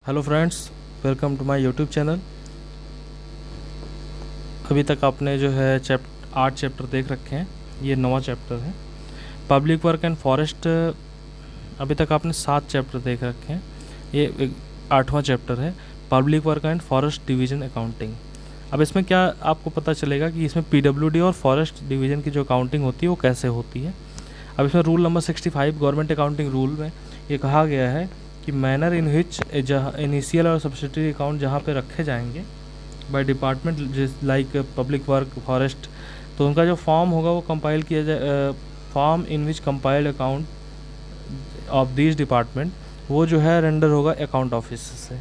Hello friends, welcome to my YouTube channel. अभी तक आपने जो है 8 चैप्टर देख रखे हैं। ये 9वां चैप्टर है पब्लिक वर्क एंड फॉरेस्ट। अभी तक आपने 7 चैप्टर देख रखे हैं। ये 8वां चैप्टर है public work and forest division accounting. अब इसमें क्या आपको पता चलेगा कि इसमें पीडब्ल्यूडी और फॉरेस्ट डिवीज़न की जो अकाउंटिंग होती है वो कैसे होती है। अब इसमें rule number 65 government accounting rule में ये कहा गया है कि मैनर इन विच इनिशियल और सब्सिडरी अकाउंट जहाँ पे रखे जाएंगे by department like public work forest, तो उनका जो फॉर्म होगा वो कंपाइल किया जाए। Form in which compiled account of this department वो जो है रेंडर होगा अकाउंट ऑफिस से,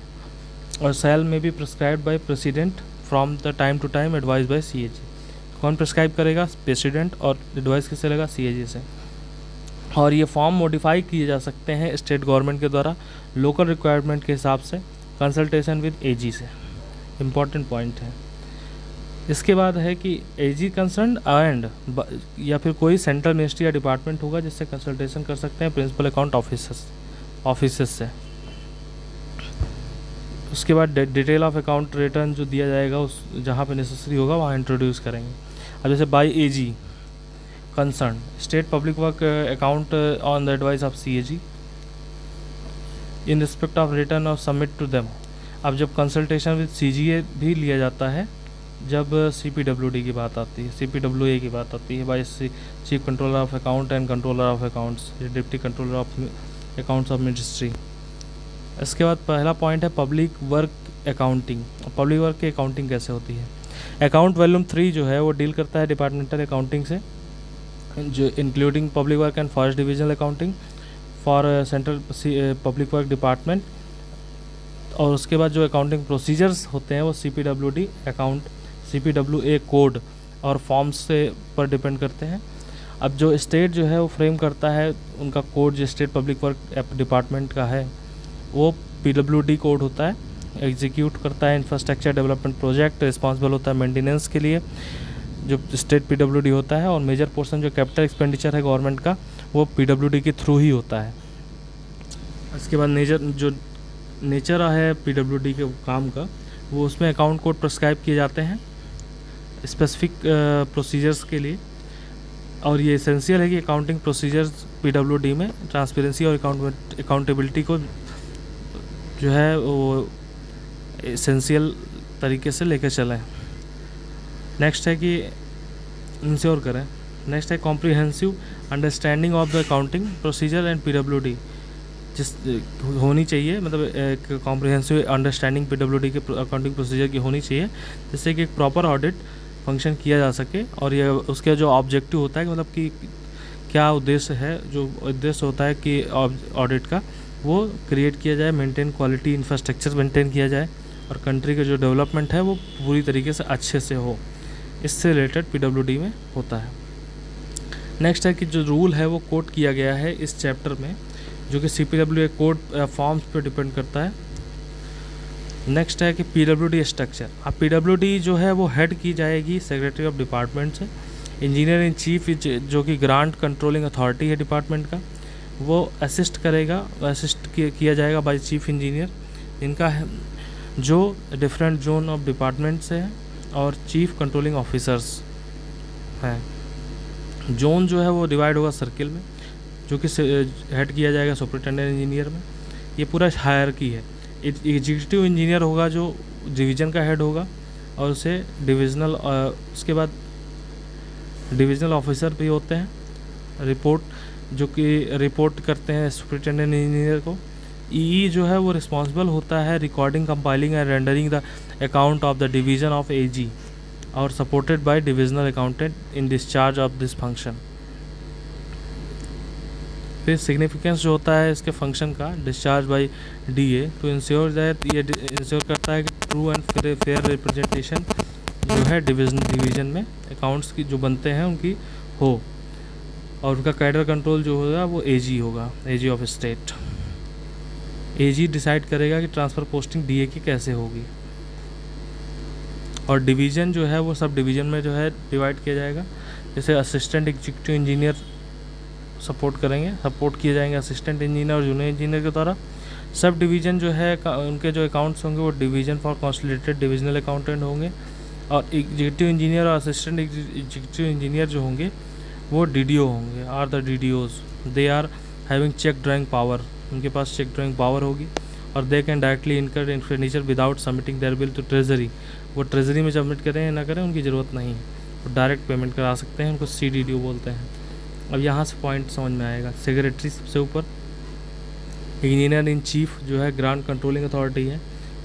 और सेल में be prescribed by president from the time to time advise by CAG. कौन प्रिस्क्राइब करेगा? प्रेसिडेंट। और एडवाइस किससे लेगा? सीएजी से। और ये फॉर्म मॉडिफाई किए जा सकते हैं स्टेट गवर्नमेंट के द्वारा लोकल रिक्वायरमेंट के हिसाब से, कंसल्टेशन विद एजी से। इम्पॉर्टेंट पॉइंट है। इसके बाद है कि एजी कंसर्न एंड या फिर कोई सेंट्रल मिनिस्ट्री या डिपार्टमेंट होगा जिससे कंसल्टेशन कर सकते हैं प्रिंसिपल अकाउंट ऑफिसर्स से। उसके बाद डिटेल ऑफ अकाउंट रिटर्न जो दिया जाएगा उस जहाँ पे नेसेसरी होगा वहाँ इंट्रोड्यूस करेंगे। अब जैसे by AG concerned state public work account on the advice of CAG in respect of return of submit to them। अब जब कंसल्टेशन विद CGA भी लिया जाता है जब CPWD की बात आती है, CPWA की बात आती है, by chief controller of account and controller of accounts, deputy controller of accounts of ministry. इसके बाद पहला पॉइंट है public work accounting. Public work की अकाउंटिंग कैसे होती है? अकाउंट वॉल्यूम 3 जो है वो डील करता है डिपार्टमेंटल अकाउंटिंग से, जो including public work and forest divisional accounting for central public work department. और उसके बाद जो अकाउंटिंग प्रोसीजर्स होते हैं वो CPWD अकाउंट, CPWA कोड और फॉर्म्स से पर डिपेंड करते हैं। अब जो स्टेट जो है वो फ्रेम करता है उनका कोड, जो स्टेट पब्लिक वर्क डिपार्टमेंट का है वो PWD कोड होता है। एग्जीक्यूट करता है इंफ्रास्ट्रक्चर डेवलपमेंट प्रोजेक्ट, रिस्पॉन्सिबल होता है मेंटेनेंस के लिए जो स्टेट PWD होता है। और मेजर पोर्शन जो कैपिटल एक्सपेंडिचर है गवर्नमेंट का वो PWD के थ्रू ही होता है। इसके बाद नेचर है PWD के काम का, वो उसमें अकाउंट कोड प्रिस्क्राइब किए जाते हैं स्पेसिफिक प्रोसीजर्स के लिए। और ये एसेंशियल है कि अकाउंटिंग प्रोसीजर्स PWD में ट्रांसपेरेंसी और अकाउंटेबिलिटी को जो है वो एसेंशियल तरीके से लेकर चलें। नेक्स्ट है कि इंश्योर करें। नेक्स्ट है comprehensive understanding of the accounting procedure and PWD जिस होनी चाहिए, मतलब एक कॉम्प्रिहेंसिव अंडरस्टैंडिंग PWD के अकाउंटिंग प्रोसीजर की होनी चाहिए जिससे कि एक प्रॉपर ऑडिट फंक्शन किया जा सके। और ये उसके जो ऑब्जेक्टिव होता है मतलब कि क्या उद्देश्य है, जो उद्देश्य होता है कि ऑडिट का वो क्रिएट किया जाए, मेंटेन क्वालिटी इंफ्रास्ट्रक्चर मेंटेन किया जाए और कंट्री का जो डेवलपमेंट है वो पूरी तरीके से अच्छे से हो, इससे रिलेटेड PWD में होता है। नेक्स्ट है कि जो रूल है वो कोट किया गया है इस चैप्टर में जो कि CPWA कोड फॉर्म्स पे डिपेंड करता है। नेक्स्ट है कि PWD स्ट्रक्चर। अब PWD जो है वो हेड की जाएगी सेक्रेटरी ऑफ डिपार्टमेंट से। इंजीनियर इन चीफ जो कि ग्रांट कंट्रोलिंग अथॉरिटी है डिपार्टमेंट का, वो असिस्ट किया जाएगा बाय चीफ इंजीनियर। इनका है जो डिफरेंट जोन ऑफ डिपार्टमेंट से है और चीफ कंट्रोलिंग ऑफिसर्स हैं। जोन जो है वो डिवाइड होगा सर्किल में जो कि हेड किया जाएगा सुपरिटेंडेंट इंजीनियर में। ये पूरा हायरार्की है। एग्जीक्यूटिव इंजीनियर होगा जो डिवीज़न का हेड होगा और उसे डिविजनल, उसके बाद डिविजनल ऑफिसर भी होते हैं जो कि रिपोर्ट करते हैं सुपरिटेंडेंट इंजीनियर को। ई जो है वो रिस्पॉन्सिबल होता है recording, compiling and rendering the account of the division of AG और supported by divisional accountant in discharge of this function. फिर सिग्निफिकेंस जो होता है इसके फंक्शन का, discharge by DA to ensure that, ये इंश्योर करता है कि ट्रू एंड फेयर रिप्रेजेंटेशन जो है डिवीज़न में अकाउंट्स की जो बनते हैं उनकी हो। और उनका कैडर कंट्रोल जो होगा वो AG होगा, AG of state. AG decide करेगा कि ट्रांसफ़र पोस्टिंग DA की कैसे होगी। और डिवीज़न जो है वो सब डिवीज़न में जो है डिवाइड किया जाएगा। जैसे असिस्टेंट एग्जीक्यूटिव इंजीनियर सपोर्ट किए जाएंगे असिस्टेंट इंजीनियर और जूनियर इंजीनियर के द्वारा। सब डिवीज़न जो है उनके जो अकाउंट्स होंगे वो division for consolidated divisional accountant होंगे, और एग्जीक्यूटिव इंजीनियर और असिस्टेंट एग्जीक्यूटिव इंजीनियर जो होंगे वो डीडीओ होंगे, are the DDOs. They are having cheque drawing power, उनके पास चेक ड्राइंग पावर होगी, और they can directly incur expenditure without submitting their bill to treasury. वो ट्रेजरी में सबमिट करें या ना करें उनकी ज़रूरत नहीं है, वो डायरेक्ट पेमेंट करा सकते हैं, उनको CDDO बोलते हैं। अब यहाँ से पॉइंट समझ में आएगा। सेक्रेटरी सबसे ऊपर, इंजीनियर इन चीफ जो है ग्रांट कंट्रोलिंग अथॉरिटी है,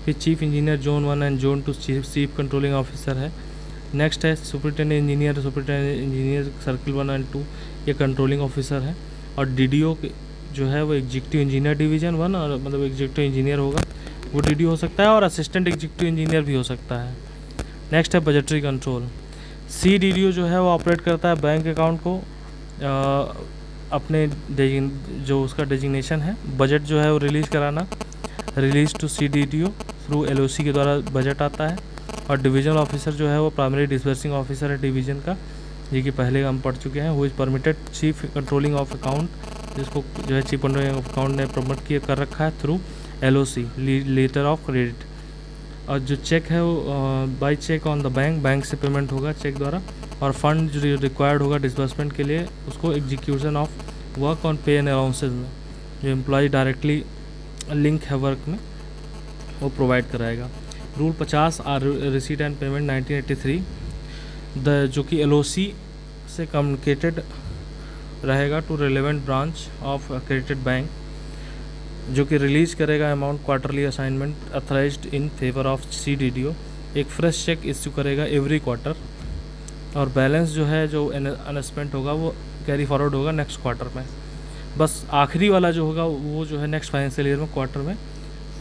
फिर chief engineer zone 1 and zone 2 chief controlling officer है। नेक्स्ट है सुपरिटेंडेंट इंजीनियर सर्किल 1 एंड 2, ये कंट्रोलिंग ऑफिसर है। और DDO जो है वो एग्जीक्यूटिव इंजीनियर डिवीज़न 1, और मतलब एग्जीक्यूटिव इंजीनियर होगा वो DDO हो सकता है, और असिस्टेंट एग्जीक्यूटिव इंजीनियर भी हो सकता है। नेक्स्ट है बजटरी कंट्रोल। CDDO जो है वो ऑपरेट करता है बैंक अकाउंट को, अपने जो उसका डेजिग्नेशन है, बजट जो है वो रिलीज़ कराना, release to CDDO through LOC के द्वारा बजट आता है। और डिवीजनल ऑफिसर जो है वो प्राइमरी डिस्बर्सिंग ऑफिसर है डिवीज़न का, ये कि पहले हम पढ़ चुके हैं। वो is permitted chief controlling of account, जिसको जो है चीफ कंट्रोलिंग ऑफ अकाउंट ने प्रमोट किया कर रखा है through LOC, letter of credit. और जो चेक है वो by cheque on the bank से पेमेंट होगा चेक द्वारा। और फंड जो रिक्वायर्ड होगा डिस्बर्समेंट के लिए, उसको execution of work on pay and allowances में, जो एम्प्लॉय डायरेक्टली लिंक है वर्क में, वो प्रोवाइड कराएगा। Rule 50 R receipt and payment 1983, जो कि LOC से कम्युनिकेटेड रहेगा to relevant branch of credited bank, जो कि रिलीज़ करेगा amount quarterly assignment authorized in favour of CDDO। एक फ्रेश चेक इश्यू करेगा एवरी क्वार्टर, और बैलेंस जो है जो अनस्पेंट होगा वो कैरी फॉरवर्ड होगा नेक्स्ट क्वार्टर में। बस आखिरी वाला जो होगा वो जो है नेक्स्ट फाइनेंशियल ईयर में क्वार्टर में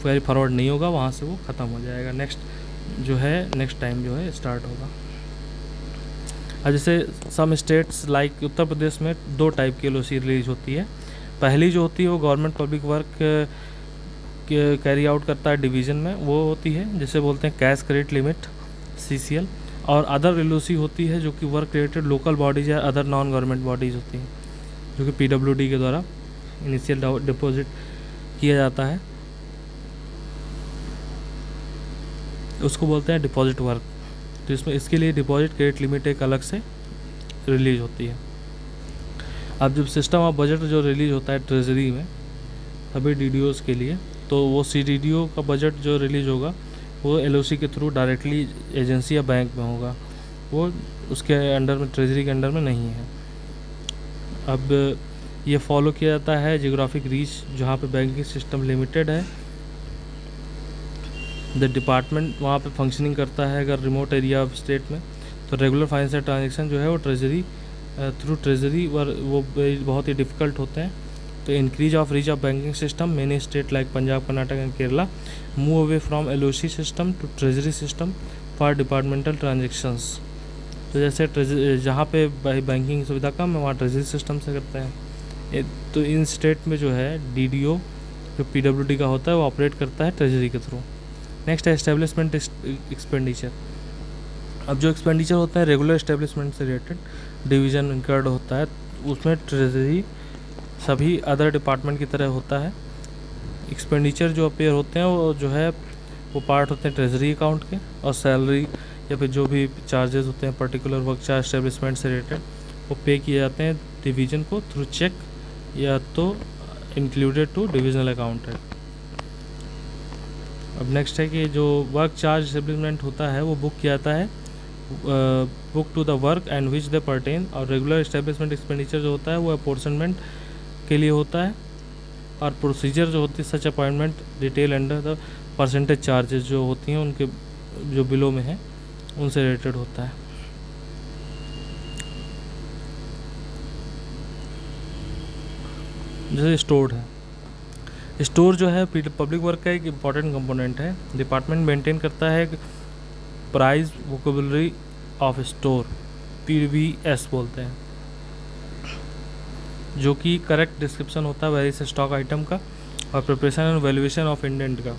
कैरी फॉरवर्ड नहीं होगा, वहाँ से वो ख़त्म हो जाएगा, नेक्स्ट टाइम जो है स्टार्ट होगा। अब जैसे some states like Uttar Pradesh में 2 टाइप की LOC रिलीज होती है। पहली जो होती है वो government public work carry out करता है डिवीज़न में, वो होती है जिसे बोलते हैं कैश क्रेडिट लिमिट CCL। और अदर LOC होती है जो कि वर्क रिलेटेड लोकल बॉडीज़ या अदर नॉन गवर्नमेंट बॉडीज़ होती हैं, जो कि PWD के द्वारा इनिशियल डिपॉजिट किया जाता है, उसको बोलते हैं डिपॉजिट वर्क। तो इसमें इसके लिए डिपॉजिट क्रेडिट लिमिट एक अलग से रिलीज होती है। अब जब सिस्टम ऑफ बजट जो रिलीज होता है ट्रेजरी में सभी DDOs के लिए, तो वो CDDO का बजट जो रिलीज होगा वो LOC के थ्रू डायरेक्टली एजेंसी या बैंक में होगा, वो उसके अंडर में, ट्रेजरी के अंडर में नहीं है। अब ये फॉलो किया जाता है जियोग्राफिक रीच, जहाँ पे बैंकिंग सिस्टम लिमिटेड है, द डिपार्टमेंट वहाँ पे फंक्शनिंग करता है। अगर रिमोट एरिया ऑफ स्टेट में, तो रेगुलर फाइनेंशियल ट्रांजेक्शन जो है वो ट्रेजरी थ्रू ट्रेजरी वो बहुत ही डिफ़िकल्ट होते हैं। तो increase of reach of banking system, many state like Punjab, Karnataka and Kerala move away from LOC system to treasury system for departmental transactions. तो जैसे जहाँ पे बैंकिंग सुविधा कम है वहाँ ट्रेजरी सिस्टम से करते हैं। तो इन स्टेट में जो है DDO जो PWD का होता है वो ऑपरेट करता है ट्रेजरी के थ्रू। नेक्स्ट है एस्टेब्लिशमेंट एक्सपेंडिचर। अब जो एक्सपेंडिचर होता है रेगुलर एस्टेब्लिशमेंट से रिलेटेड डिवीज़न इनकर्ड होता है, उसमें ट्रेजरी सभी अदर डिपार्टमेंट की तरह होता है। एक्सपेंडिचर जो अपेयर होते हैं वो जो है वो पार्ट होते हैं ट्रेजरी अकाउंट के, और सैलरी या फिर जो भी चार्जेस होते हैं पर्टिकुलर वर्क चार्ज एस्टेब्लिशमेंट से रिलेटेड वो पे किए जाते हैं डिवीज़न को थ्रू चेक या तो इंक्लूडेड टू डिविजनल अकाउंट है। अब नेक्स्ट है कि जो वर्क चार्ज एस्टेब्लिशमेंट होता है वो बुक किया जाता है book to the work and which they pertain. और रेगुलर एस्टेब्लिशमेंट एक्सपेंडिचर जो होता है वो अपॉर्शनमेंट के लिए होता है। और प्रोसीजर जो होती है such appointment detail under the percentage charges जो होती हैं उनके जो बिलों में है उनसे रिलेटेड होता है। जैसे स्टोर है, स्टोर जो है पब्लिक वर्क का एक इम्पॉर्टेंट कंपोनेंट है। डिपार्टमेंट मेंटेन करता है price vocabulary of store, PVS बोलते हैं, जो कि करेक्ट डिस्क्रिप्शन होता है वेरियस स्टॉक आइटम का और preparation and valuation of indent का।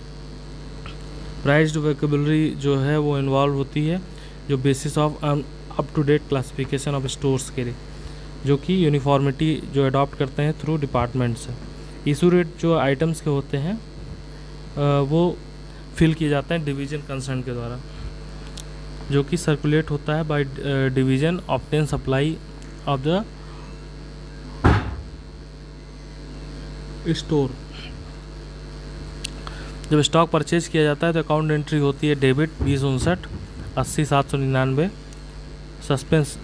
प्राइस वोकेबलरी जो है वो इन्वॉल्व होती है जो basis of up to date classification of stores के लिए, जो कि यूनिफॉर्मिटी जो अडॉप्ट करते हैं थ्रू डिपार्टमेंट से। इशू रेट जो आइटम्स के होते हैं वो फिल किए जाते हैं डिवीज़न कंसर्न के द्वारा, जो कि सर्कुलेट होता है by division obtain supply of the store. जब स्टॉक परचेज किया जाता है तो अकाउंट एंट्री होती है डेबिट 2059 सस्पेंस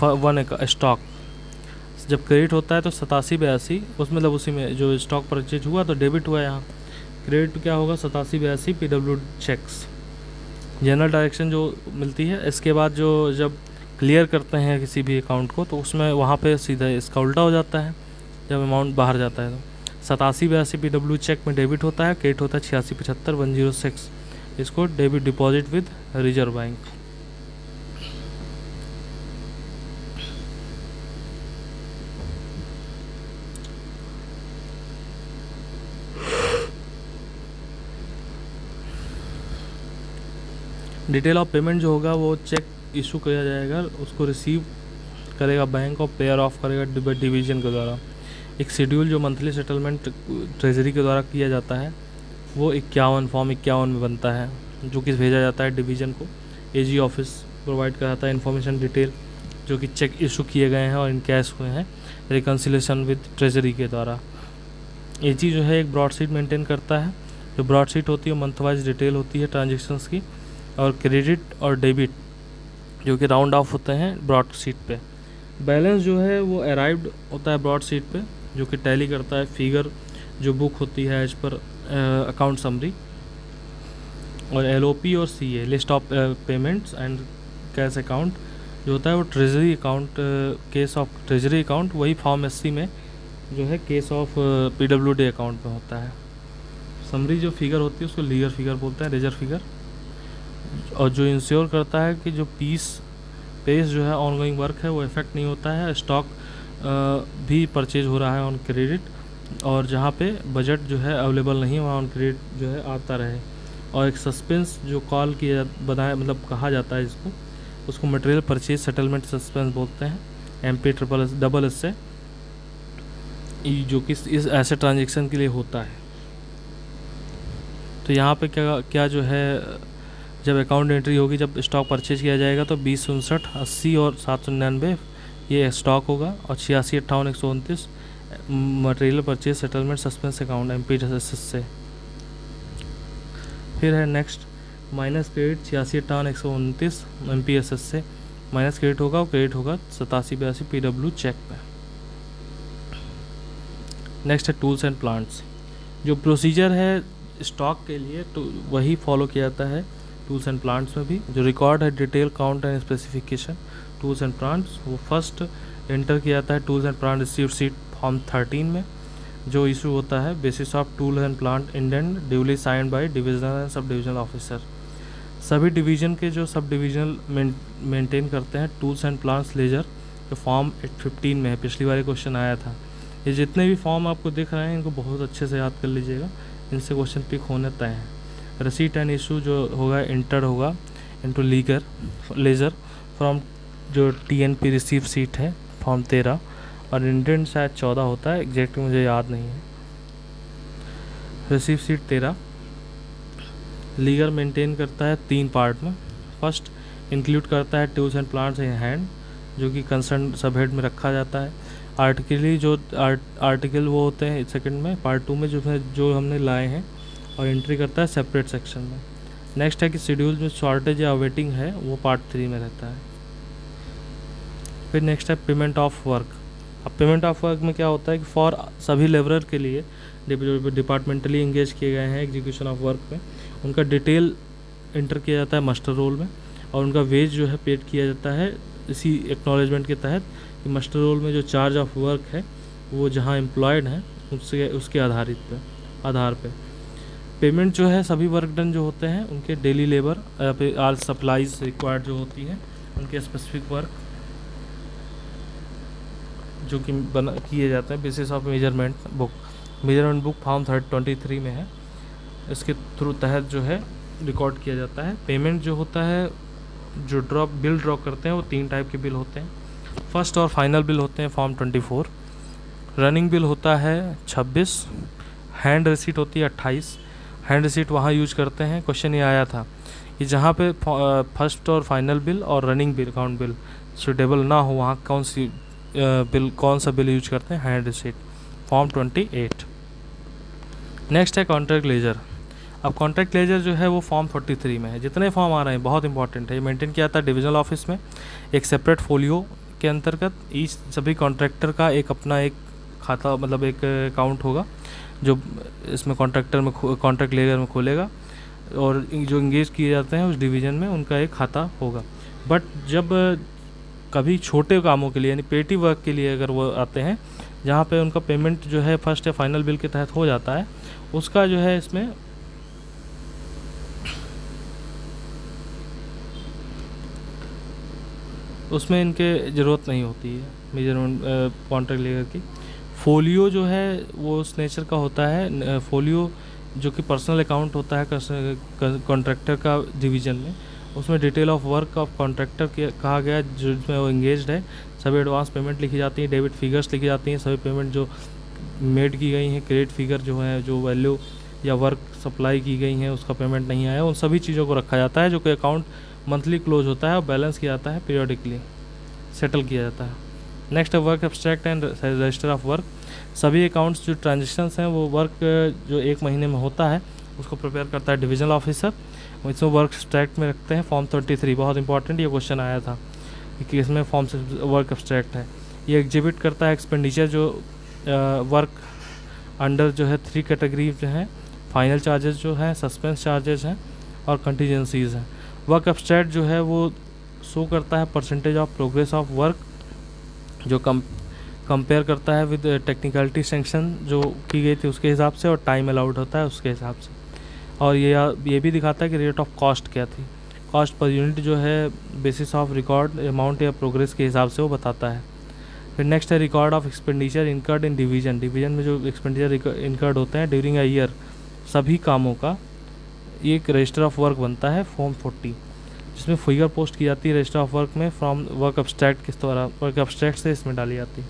1 स्टॉक। जब क्रेडिट होता है तो 8782, उसमें मतलब उसी में जो स्टॉक परचेज हुआ तो डेबिट हुआ, यहाँ क्रेडिट क्या होगा 8782 PW चेक्स। जनरल डायरेक्शन जो मिलती है इसके बाद जो जब क्लियर करते हैं किसी भी अकाउंट को तो उसमें वहाँ पे सीधा इसका उल्टा हो जाता है, जब अमाउंट बाहर जाता है तो 8782 PW चेक में डेबिट होता है, क्रेडिट होता है 8675 इसको debit deposit with reserve bank. Detail of payment जो होगा वो चेक इशू किया जाएगा, उसको रिसीव करेगा बैंक और पेयर ऑफ करेगा डिवीज़न के द्वारा। एक शेड्यूल जो मंथली सेटलमेंट ट्रेजरी के द्वारा किया जाता है वो 51 फॉर्म 51 में बनता है, जो कि भेजा जाता है डिवीज़न को। एजी ऑफिस प्रोवाइड कराता है इन्फॉर्मेशन डिटेल जो कि चेक इशू किए गए हैं और इनकैश हुए हैं रिकन्सिलेशन विद ट्रेजरी के द्वारा। एजी जो है एक ब्रॉडशीट मेंटेन करता है, जो ब्रॉडशीट होती है मंथ वाइज डिटेल होती है ट्रांजेक्शन्स की, और क्रेडिट और डेबिट जो कि राउंड ऑफ होते हैं ब्रॉड शीट पे। बैलेंस जो है वो अराइव्ड होता है ब्रॉड शीट पे, जो कि टैली करता है फिगर जो बुक होती है एज पर अकाउंट समरी। और LOP और CA list of payments and cash account जो होता है वो treasury account, case of treasury account वही फॉर्म SC में जो है केस ऑफ PWD अकाउंट में होता है। समरी जो फिगर होती है उसको लीगर फिगर बोलते हैं, लेजर फिगर, और जो इंश्योर करता है कि जो पेस जो है ऑनगोइंग वर्क है वो इफेक्ट नहीं होता है, स्टॉक भी परचेज हो रहा है ऑन क्रेडिट, और जहाँ पे बजट जो है अवेलेबल नहीं वहाँ ऑन क्रेडिट जो है आता रहे। और एक सस्पेंस जो कॉल किया बनाया मतलब कहा जाता है इसको, उसको मटेरियल परचेज सेटलमेंट सस्पेंस बोलते हैं, MP/SS से, जो कि इस ऐसे ट्रांजेक्शन के लिए होता है। तो यहाँ पे क्या जो है जब अकाउंट एंट्री होगी, जब स्टॉक परचेज किया जाएगा तो 2059 80 और 799 ये स्टॉक होगा, और 86 58 129 material purchase settlement suspense account MP/SS से। फिर है नेक्स्ट माइनस क्रेडिट 86 58 129 MP/SS से माइनस क्रेडिट होगा, और क्रेडिट होगा 8782 PW चेक पे। नेक्स्ट है टूल्स एंड प्लांट्स। जो प्रोसीजर है स्टॉक के लिए तो वही फॉलो किया जाता है टूल्स एंड प्लांट्स में भी। जो रिकॉर्ड है detail count and specification tools and plants, वो फर्स्ट एंटर किया जाता है tools and plant received sheet form 13 में, जो इशू होता है basis of tool and plant indent duly signed by divisional and sub divisional officer. सभी डिवीजन के जो सब डिविजनल मेंटेन करते हैं टूल्स एंड प्लांट्स लेजर, जो फॉर्म 15 में है, पिछली बार क्वेश्चन आया था। ये जितने भी फॉर्म आपको दिख रहे हैं इनको बहुत अच्छे से याद कर लीजिएगा, इनसे क्वेश्चन पिक होने तय हैं। रिसीट एंड इशू जो होगा इंटर होगा इनटू लेजर फ्रॉम जो TNP रिसीव सीट है फॉर्म 13, और इंडेंट शायद 14 होता है, एग्जैक्ट मुझे याद नहीं है। रिसीव सीट 13 लीगर मेंटेन करता है 3 पार्ट में। फर्स्ट इंक्लूड करता है tools and plants in hand, जो कि कंसर्न सब हेड में रखा जाता है। आर्टिकली जो आर्टिकल वो होते हैं सेकंड में, पार्ट 2 में जो हमने लाए हैं, और एंट्री करता है सेपरेट सेक्शन में। नेक्स्ट है कि शेड्यूल में शॉर्टेज या वेटिंग है वो पार्ट 3 में रहता है। फिर नेक्स्ट है पेमेंट ऑफ वर्क। अब पेमेंट ऑफ वर्क में क्या होता है कि फॉर सभी लेबरर के लिए डिपार्टमेंटली इंगेज किए गए हैं एग्जीक्यूशन ऑफ वर्क में, उनका डिटेल इंटर किया जाता है मास्टर रोल में, और उनका वेज जो है पेड किया जाता है इसी एक्नॉलेजमेंट के तहत कि मास्टर रोल में जो चार्ज ऑफ वर्क है वो जहाँ एम्प्लॉयड हैं उसके आधार पे पेमेंट जो है सभी वर्क डन जो होते हैं उनके डेली लेबर आल सप्लाईज रिक्वायर्ड जो होती हैं उनके स्पेसिफिक वर्क जो कि किए जाते हैं basis of measurement book form 23 में है, इसके थ्रू तहत जो है रिकॉर्ड किया जाता है। पेमेंट जो होता है जो बिल ड्रॉ करते हैं वो 3 टाइप के बिल होते हैं। फर्स्ट और फाइनल बिल होते हैं फॉर्म 24, रनिंग बिल होता है 26, हैंड रिसीट होती है 28। हैंड रिसीट वहाँ यूज करते हैं, क्वेश्चन ये आया था कि जहाँ पे फर्स्ट और फाइनल बिल और running bill account bill suitable ना हो वहाँ कौन सा बिल यूज करते हैं, हैंड रिसीट, फॉर्म 28। नेक्स्ट है कॉन्ट्रैक्ट लेजर। अब कॉन्ट्रैक्ट लेजर जो है वो फॉर्म 43 में है। जितने फॉर्म आ रहे हैं बहुत इंपॉर्टेंट है, ये मेंटेन किया था डिविजनल ऑफिस में एक सेपरेट फोलियो के अंतर्गत। ईच सभी कॉन्ट्रैक्टर का एक अपना एक खाता मतलब एक अकाउंट होगा जो इसमें कॉन्ट्रैक्ट लेजर में खोलेगा, और जो इंगेज किए जाते हैं उस डिवीज़न में उनका एक खाता होगा। बट जब कभी छोटे कामों के लिए यानी पेटी वर्क के लिए अगर वो आते हैं जहाँ पे उनका पेमेंट जो है फर्स्ट या फाइनल बिल के तहत हो जाता है, उसका जो है इसमें उसमें इनके ज़रूरत नहीं होती है मेजरमेंट कॉन्ट्रैक्ट लेजर की। फोलियो जो है वो उस नेचर का होता है, फोलियो जो कि पर्सनल अकाउंट होता है कॉन्ट्रैक्टर का डिवीज़न में, उसमें detail of work of contractor कहा गया जिसमें वो इंगेज्ड है। सभी एडवांस पेमेंट लिखी जाती हैं, डेबिट फिगर्स लिखी जाती हैं, सभी पेमेंट जो मेड की गई हैं, क्रेडिट फिगर जो है जो वैल्यू या वर्क सप्लाई की गई हैं उसका पेमेंट नहीं आया, उन सभी चीज़ों को रखा जाता है। जो कि अकाउंट मंथली क्लोज होता है और बैलेंस किया जाता है, पीरियडिकली सेटल किया जाता है। नेक्स्ट है work abstract and register of work. सभी अकाउंट्स जो ट्रांजेक्शन्स हैं वो वर्क जो एक महीने में होता है उसको प्रिपेयर करता है डिविजनल ऑफिसर, इसमें वर्क एब्स्ट्रैक्ट में रखते हैं फॉर्म 33। बहुत इंपॉर्टेंट ये क्वेश्चन आया था कि इसमें फॉर्म से वर्क एब्स्ट्रैक्ट है। ये एग्जिबिट करता है एक्सपेंडिचर जो वर्क अंडर जो है 3 कैटेगरी जो हैं, फाइनल चार्जेस जो हैं, सस्पेंस चार्जेस हैं और कंटीजेंसीज हैं। वर्क एब्स्ट्रैक्ट जो है वो शो करता है percentage of progress of work जो कंपेयर करता है विद टेक्निकलिटी सेंक्शन जो की गई थी उसके हिसाब से, और टाइम अलाउड होता है उसके हिसाब से। और ये भी दिखाता है कि रेट ऑफ कॉस्ट क्या थी, कॉस्ट पर यूनिट जो है बेसिस ऑफ रिकॉर्ड अमाउंट या प्रोग्रेस के हिसाब से वो बताता है। फिर नेक्स्ट है record of expenditure incurred in division. Division में जो एक्सपेंडिचर इनकर्ड होते हैं ड्यूरिंग अ ईयर सभी कामों का एक रजिस्टर ऑफ वर्क बनता है फॉर्म 40, जिसमें फिगर पोस्ट की जाती है रजिस्टर ऑफ वर्क में फ्रॉम वर्क एब्स्ट्रैक्ट किस द्वारा वर्क एब्स्ट्रैक्ट से इसमें डाली जाती है।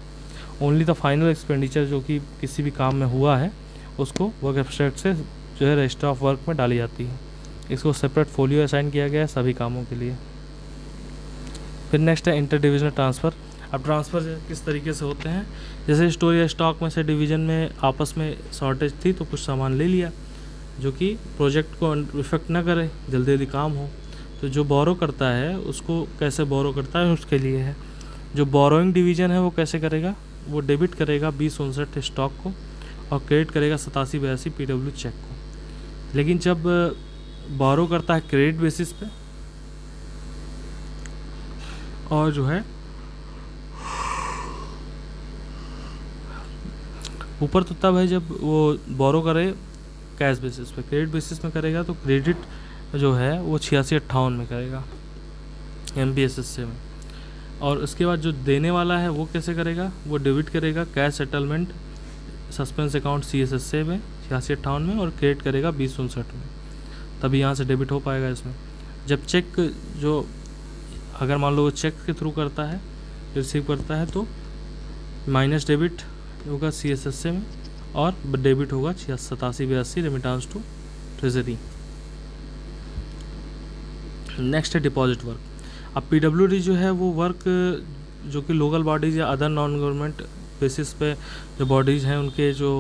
ओनली द फाइनल एक्सपेंडिचर जो कि किसी भी काम में हुआ है उसको वर्क एब्स्ट्रैक्ट से जो है रजिस्टर ऑफ वर्क में डाली जाती है। इसको सेपरेट फोलियो असाइन किया गया है सभी कामों के लिए। फिर नेक्स्ट है इंटर डिविजनल ट्रांसफ़र। अब ट्रांसफ़र किस तरीके से होते हैं, जैसे स्टोर या स्टॉक में से डिवीज़न में आपस में शॉर्टेज थी तो कुछ सामान ले लिया जो कि प्रोजेक्ट को इफेक्ट ना करे, जल्दी जल्दी काम हो। तो जो बोरो करता है उसको कैसे बोरो करता है उसके लिए है। जो बोरोइंग डिवीज़न है वो कैसे करेगा, वो डेबिट करेगा 2059 स्टॉक को और क्रेडिट करेगा 8782 PW चेक को। लेकिन जब बोरो करता है क्रेडिट बेसिस पे और जो है ऊपर तो तब है जब वो बोरो करे कैश बेसिस पे, क्रेडिट बेसिस में करेगा तो क्रेडिट जो है वो 8658 में करेगा MBSSA में। और उसके बाद जो देने वाला है वो कैसे करेगा, वो डेबिट करेगा cash settlement suspense account CSSA में 8658 में और क्रेडिट करेगा 2059 में, तभी यहाँ से डेबिट हो पाएगा इसमें। जब चेक जो अगर मान लो वो चेक के थ्रू करता है रिसीव करता है तो माइनस डेबिट होगा CSSA में और डेबिट होगा 8782 रेमिटेंस टू ट्रेजरी। नेक्स्ट है डिपॉजिट वर्क। अब PWD जो है वो वर्क जो कि लोकल बॉडीज़ या अदर नॉन गवर्नमेंट बेसिस पे जो बॉडीज़ हैं उनके जो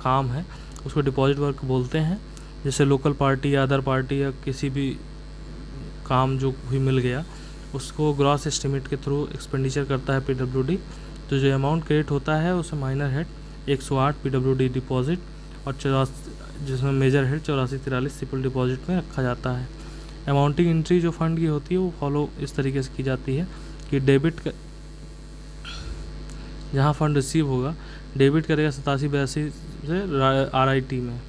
काम है उसको डिपॉजिट वर्क बोलते हैं। जैसे लोकल पार्टी या अदर पार्टी या किसी भी काम जो भी मिल गया उसको ग्रॉस एस्टिमेट के थ्रू एक्सपेंडिचर करता है PWD। तो जो अमाउंट क्रेडिट होता है उसे माइनर हेड 108 PWD डिपॉजिट और 84 जिसमें मेजर हेड 8443 सिंपल डिपॉजिट में रखा जाता है। अमाउंटिंग एंट्री जो फंड की होती है वो फॉलो इस तरीके से की जाती है कि डेबिट जहाँ फंड रिसीव होगा डेबिट करेगा 8782 से RIT में।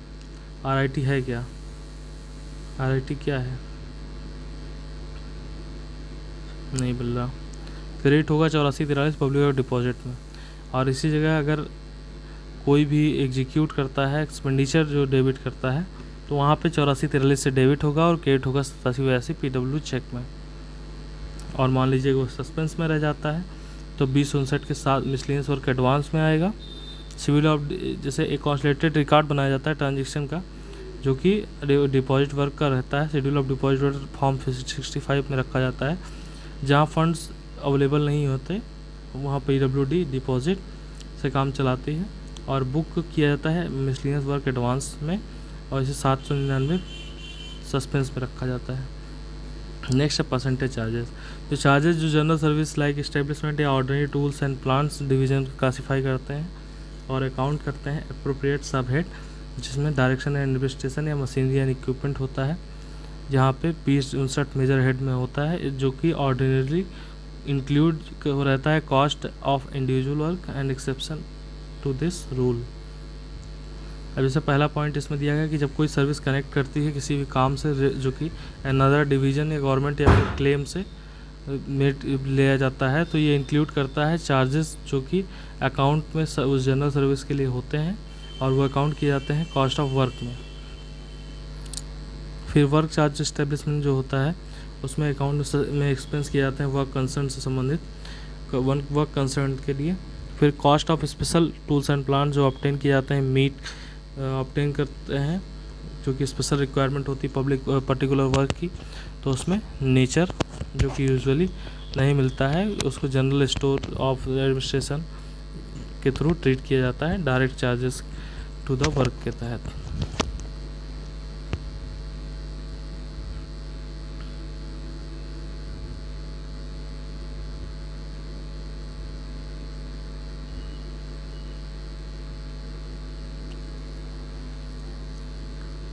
RIT है क्या, RIT क्या है नहीं मिल रहा, क्रेडिट होगा 8443 पब्लिक डिपॉजिट में। और इसी जगह अगर कोई भी एग्जीक्यूट करता है एक्सपेंडिचर जो डेबिट करता है तो वहाँ पे 8443 से डेबिट होगा और क्रेडिट होगा 8782 PW चेक में। और मान लीजिए वो सस्पेंस में रह जाता है तो 2059 के साथ मिसलेनियस वर्क एडवांस में आएगा शेड्यूल ऑफ जैसे एक कॉन्सोलिडेटेड रिकॉर्ड बनाया जाता है ट्रांजेक्शन का, जो कि डिपॉजिट वर्क का रहता है। Schedule of deposit work form 65 में रखा जाता है। जहाँ फंड्स अवेलेबल नहीं होते वहाँ PWD डिपॉजिट से काम चलाती है और बुक किया जाता है मिसलिनियस वर्क एडवांस में, और इसे 799 सस्पेंस में रखा जाता है। नेक्स्ट है परसेंटेज चार्जेस। जो चार्जेस जो जनरल सर्विस लाइक इस्टेब्लिशमेंट या ordinary tools and plants division classify करते हैं और अकाउंट करते हैं अप्रोप्रिएट सब हेड, जिसमें डायरेक्शन एंड इन्वेस्टिगेशन या मशीनरी एंड इक्विपमेंट होता है, जहाँ पे 20-59 मेजर हेड में होता है, जो कि ऑर्डिनरी इंक्लूड रहता है cost of individual work and exception to this rule. अब जैसे पहला पॉइंट इसमें दिया गया कि जब कोई सर्विस कनेक्ट करती है किसी भी काम से जो कि अनदर डिवीज़न या गवर्नमेंट या फिर क्लेम से लिया जाता है, तो ये इंक्लूड करता है चार्जेस जो कि अकाउंट में उस जनरल सर्विस के लिए होते हैं और वो अकाउंट किए जाते हैं कॉस्ट ऑफ वर्क में। फिर वर्क चार्ज इस्टेब्लिशमेंट जो होता है उसमें अकाउंट में एक्सपेंस किए जाते हैं वर्क कंसर्न से संबंधित वर्क कंसर्न के लिए। फिर cost of special tools and plant जो ऑब्टेन किए जाते हैं मीट ऑब्टेन करते हैं, जो कि स्पेशल रिक्वायरमेंट होती है पब्लिक पर्टिकुलर वर्क की, तो उसमें नेचर जो कि यूजुअली नहीं मिलता है उसको जनरल स्टोर ऑफ एडमिनिस्ट्रेशन के थ्रू ट्रीट किया जाता है direct charges to the work के तहत।